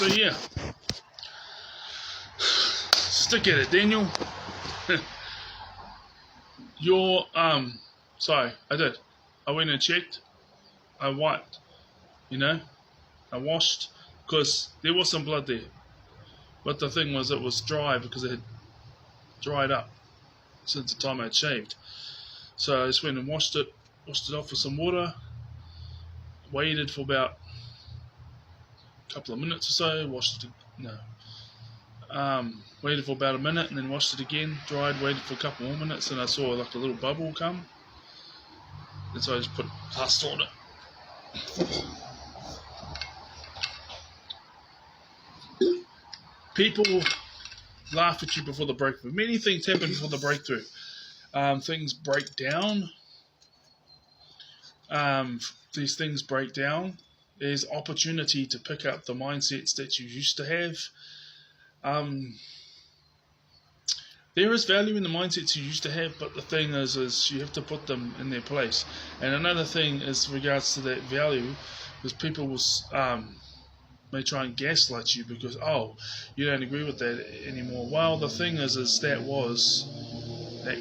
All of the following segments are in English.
So yeah, stick at it, Daniel. Your sorry, I did. I went and checked. I wiped. I washed because there was some blood there. But the thing was, it was dry because it had dried up since the time I had shaved. So I just went and washed it off with some water. Waited for about a couple of minutes or so. Waited for about a minute and then washed it again. Dried, waited for a couple more minutes, and I saw like a little bubble come. And so I just put plaster on it. People laugh at you before the breakthrough. Many things happen before the breakthrough. Things break down. These things break down. There's opportunity to pick up the mindsets that you used to have. There is value in the mindsets you used to have, but the thing is you have to put them in their place. And another thing is regards to that value, is people will may try and gaslight you because, oh, you don't agree with that anymore. Well, the thing is that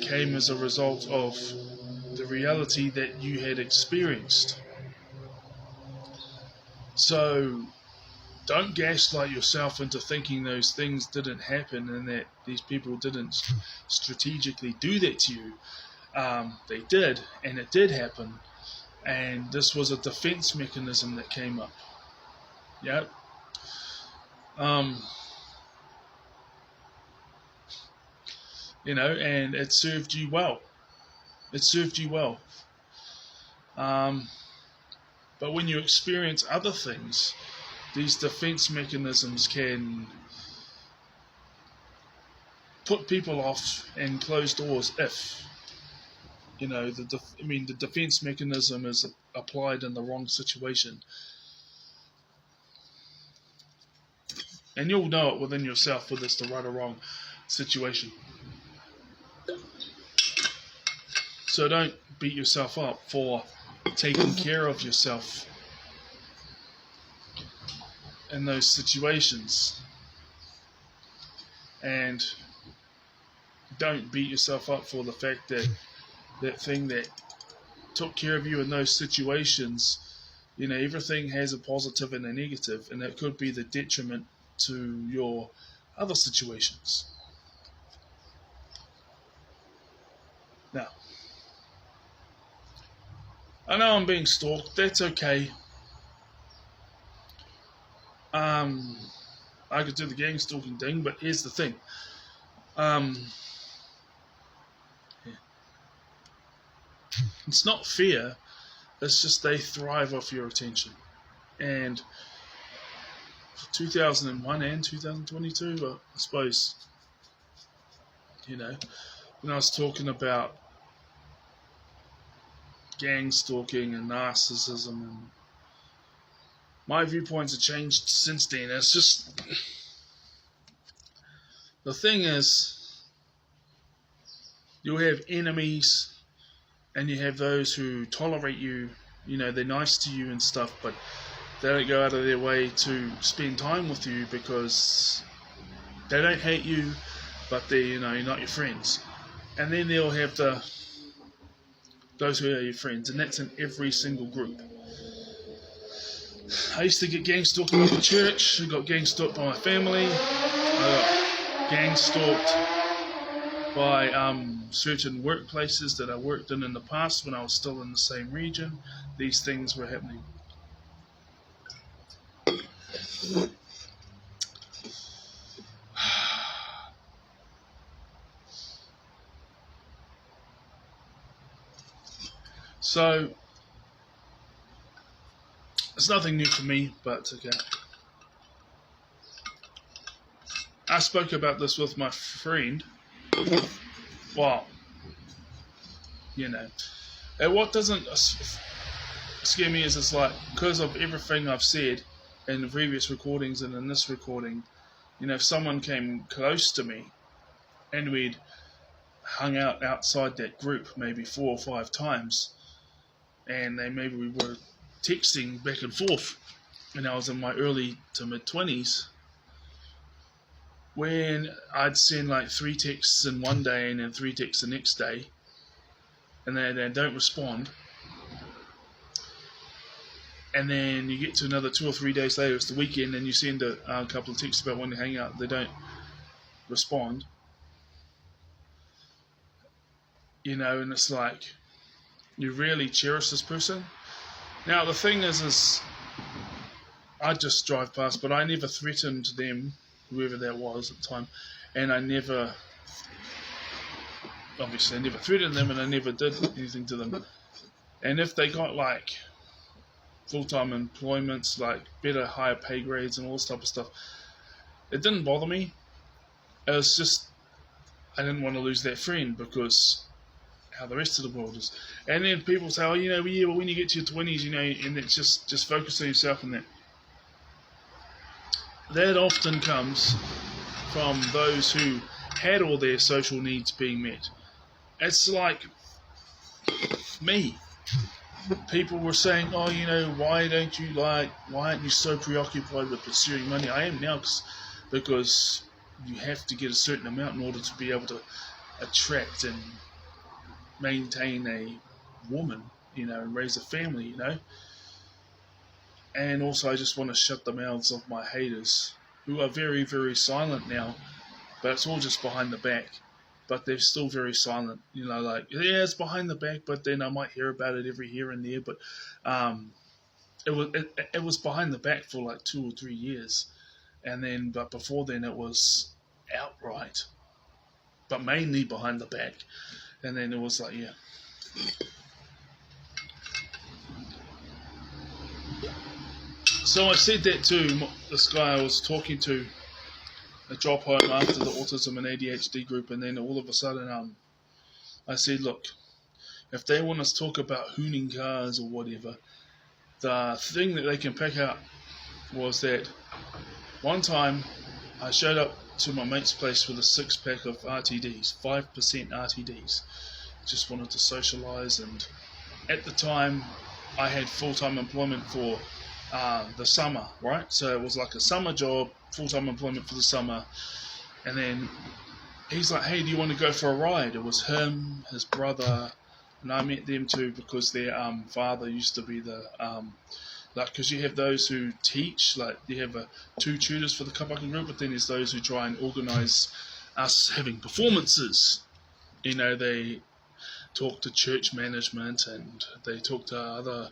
came as a result of the reality that you had experienced. So don't gaslight yourself into thinking those things didn't happen and that these people didn't strategically do that to you. They did, and it did happen. And this was a defense mechanism that came up. Yep. And it served you well. But when you experience other things, these defense mechanisms can put people off and close doors if, the defense mechanism is applied in the wrong situation. And you'll know it within yourself whether it's the right or wrong situation. So don't beat yourself up for taking care of yourself in those situations. And don't beat yourself up for the fact that that thing that took care of you in those situations, everything has a positive and a negative, and that could be the detriment to your other situations. Now, I know I'm being stalked. That's okay. I could do the gang stalking thing, but here's the thing. It's not fear. It's just they thrive off your attention. And 2001 and 2022, I suppose, when I was talking about gang stalking and narcissism, and my viewpoints have changed since then. It's just, the thing is, you'll have enemies and you have those who tolerate you, they're nice to you and stuff, but they don't go out of their way to spend time with you because they don't hate you, but they're, you're not your friends. And then they'll have those who are your friends, and that's in every single group. I used to get gang stalked by the church, I got gang stalked by my family, I got gang stalked by certain workplaces that I worked in the past when I was still in the same region. These things were happening. So, it's nothing new for me, but okay. I spoke about this with my friend. Well, and what doesn't scare me is it's like, because of everything I've said in the previous recordings and in this recording, if someone came close to me and we'd hung out outside that group maybe 4 or 5 times, and maybe we were texting back and forth, and I was in my early to mid 20s, when I'd send like 3 texts in one day and then 3 texts the next day, and they don't respond, and then you get to another 2 or 3 days later, it's the weekend, and you send a couple of texts about wanting to hang out, they don't respond, and it's like, you really cherish this person. Now the thing is I just drive past, but I never threatened them, whoever that was at the time, and I never threatened them, and I never did anything to them. And if they got like full-time employments, like better, higher pay grades and all this type of stuff, it didn't bother me. It was just, I didn't want to lose that friend because how the rest of the world is. And then people say, oh, but when you get to your 20s, and it's just focus on yourself and that. That often comes from those who had all their social needs being met. It's like me. People were saying, oh, why aren't you so preoccupied with pursuing money? I am now, because you have to get a certain amount in order to be able to attract and maintain a woman, and raise a family, And also I just want to shut the mouths of my haters, who are very, very silent now, but it's all just behind the back. But they're still very silent, it's behind the back, but then I might hear about it every here and there. But it was behind the back for like 2 or 3 years, but before then it was outright, but mainly behind the back, and then it was like, yeah. So I said that to this guy I was talking to, a drop home after the autism and ADHD group, and then all of a sudden I said, look, if they want us to talk about hooning cars or whatever, the thing that they can pick up was that one time I showed up to my mate's place with a 6-pack of RTDs, 5% RTDs. Just wanted to socialise, and at the time I had full-time employment for the summer, right? So it was like a summer job, full-time employment for the summer. And then he's like, hey, do you want to go for a ride? It was him, his brother, and I met them too because their father used to be the because you have those who teach, like you have 2 tutors for the kapaki group, but then there's those who try and organise us having performances. They talk to church management, and they talk to other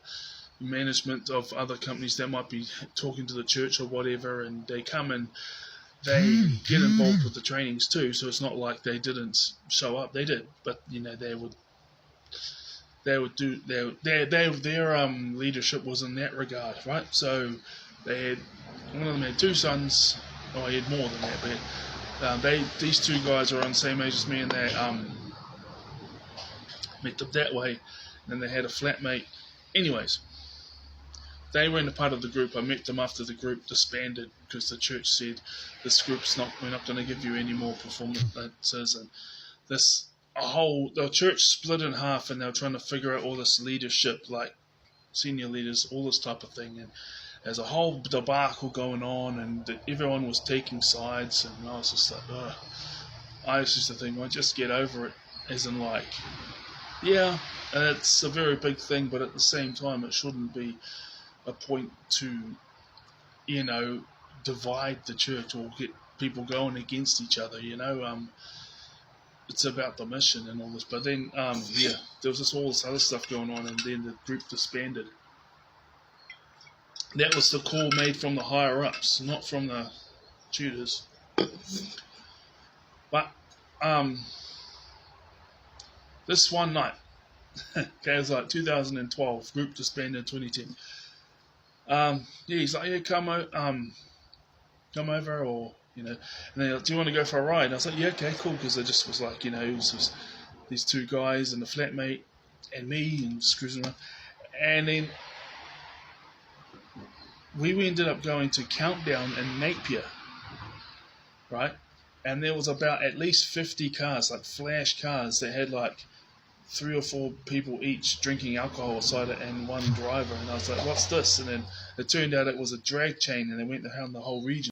management of other companies that might be talking to the church or whatever, and they come and they get involved with the trainings too. So it's not like they didn't show up. They did, but they would do their leadership was in that regard, right? So one of them had 2 sons. Oh, he had more than that, but these 2 guys are on the same age as me, and they met them that way. And then they had a flatmate. Anyways, they weren't a part of the group. I met them after the group disbanded because the church said, we're not going to give you any more performances. And the church split in half, and they were trying to figure out all this leadership, like senior leaders, all this type of thing. And there's a whole debacle going on, and everyone was taking sides, and I was just like, ugh. I was just thinking, well, just get over it, as in like, yeah, it's a very big thing, but at the same time, it shouldn't be a point to, divide the church or get people going against each other, it's about the mission and all this. But then, there was all this other stuff going on, and then the group disbanded. That was the call made from the higher-ups, not from the tutors. But, this one night, okay, it was like 2012, group disbanded 2010. He's like, yeah, come over, or and then like, do you want to go for a ride? And I was like, yeah, okay, cool, because it just was like, it was these 2 guys and the flatmate and me and just cruising around, and then we ended up going to Countdown in Napier, right? And there was about at least 50 cars, like flash cars, that had like three or four people each drinking alcohol, cider, and one driver. And I was like, what's this? And then it turned out it was a drag chain, and they went around the whole region.